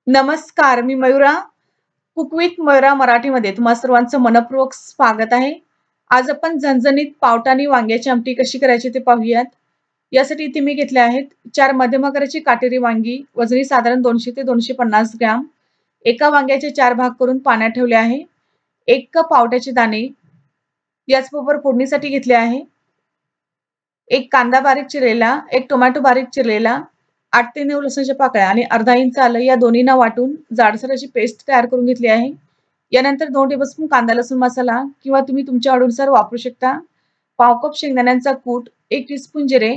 नमस्कार, मी Mayura. Cook with Mayura मराठीमध्ये तुम्हा सर्वांचं मनःपूर्वक स्वागत आहे. आज आपण झणझणीत पावटाणी वांग्याची आमटी कशी करायची ते पाहूयात. यासाठी इथे मी घेतले आहेत 4 मध्यम आकाराची काटेरी वांगी, वजनी साधारण 200 ते 250 ग्रॅम. एका वांग्याचे 4 भाग करून पाण्यात ठेवले आहे. 1 कप पावट्याचे दाणे याचबरोबर फोडणीसाठी घेतले आहे. 1 कांदा बारीक चिरलेला, 1 टोमॅटो बारीक चिरलेला, 8 ते 9 लसणाच्या पाकळ्या आणि अर्धा इंच आलं या दोन्हींना वाटून जाडसर अशी पेस्ट तयार करून घेतली आहे. यानंतर 2 टेबलस्पून कांदा लसूण मसाला किंवा तुम्ही तुमच्या आवडीनुसार वापरू शकता. पाव कप शेंगदाण्यांचा कूट, 1 टीस्पून जिरे,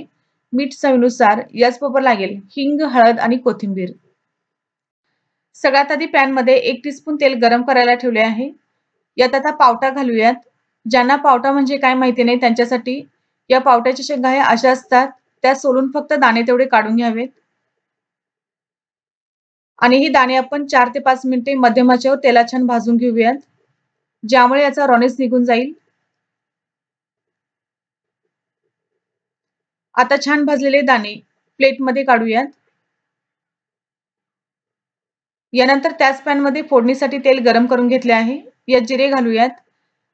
मीठ चवीनुसार, याचबरोबर लागेल हिंग, हळद आणि कोथिंबीर. सगळ्यात आधी पॅनमध्ये 1 टीस्पून तेल गरम करायला ठेवले आहे. यात आता पावटा घालूयात. ज्यांना पावटा म्हणजे काय माहिती नाही त्यांच्यासाठी या पावट्याच्या शेंगा ह्या अशा असतात, त्या सोलून फक्त दाणे तेवढे काढून घ्यावेत. आणि ही दाणे आपण 4 ते 5 मिनिटे मध्यम आचेवर तेलात छान भाजून घेऊयात, ज्यामुळे याचा रॉनेस निघून जाईल. आता छान भाजलेले दाणे प्लेटमध्ये काढूयात. यानंतर त्याच पॅनमध्ये फोडणीसाठी तेल गरम करून घेतले आहे. यात जिरे घालूयात.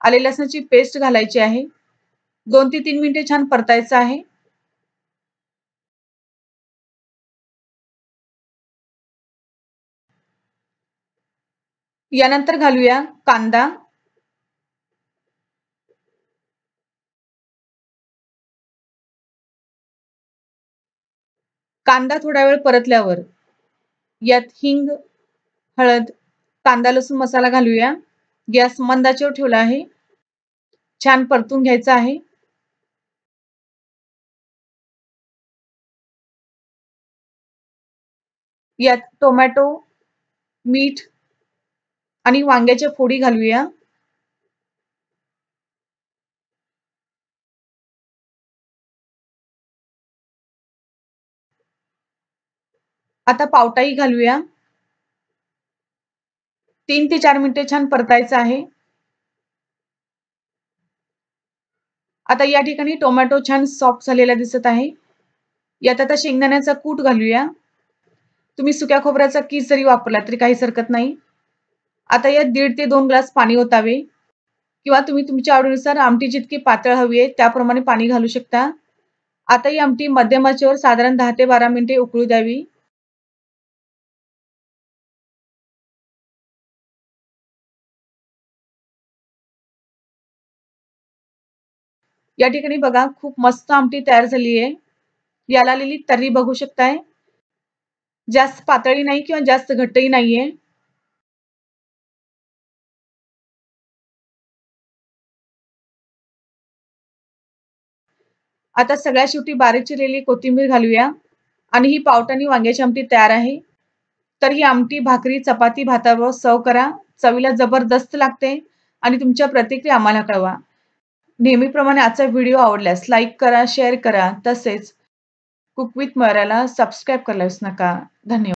आले लसणाची पेस्ट घालायची आहे. 2 ते 3 मिनिटे छान परतायचं आहे. यानंतर घालूया कांदा. कांदा थोडा वेळ परतल्यावर यात हिंग, हळद, कांदा लसूण मसाला घालूया. गॅस मंद आचेवर ठेवला आहे. छान परतून घ्यायचा आहे. यात टोमॅटो, मीठ आणि वांग्याच्या फोडी घालूया. आता पावटाही घालूया. 3 ते 4 मिनिटे छान परतायचं आहे. आता या ठिकाणी टोमॅटो छान सॉफ्ट झालेला दिसत आहे. यात आता शेंगदाण्याचा कूट घालूया. तुम्ही सुक्या खोबऱ्याचा कीस जरी वापरला तरी काहीच हरकत नाही. आता यात 1.5 ते 2 ग्लास पाणी ओतावे किंवा तुम्ही तुमच्या आवडीनुसार आमटी जितकी पातळ हवी आहे त्याप्रमाणे पाणी घालू शकता. आता ही आमटी मध्यम आचेवर साधारण 10 ते 12 मिनिटे उकळू द्यावी. या ठिकाणी बघा खूप मस्त आमटी तयार झाली आहे. याला आलेली तर्री बघू शकताय. जास्त पातळी नाही किंवा जास्त घट्टही नाहीये. आता सगळ्यात शेवटी बारीक चिरलेली कोथिंबीर घालूया आणि ही पावटाणी वांग्याची आमटी तयार आहे. तर ही आमटी भाकरी, चपाती, भाताबरोबर सर्व्ह करा. चवीला जबरदस्त लागते आणि तुमच्या प्रतिक्रिया आम्हाला कळवा. नेहमीप्रमाणे आजचा व्हिडिओ आवडल्यास लाईक करा, शेअर करा. तसेच कुक विथ मयुराला सबस्क्राईब करायला विसरू नका. धन्यवाद.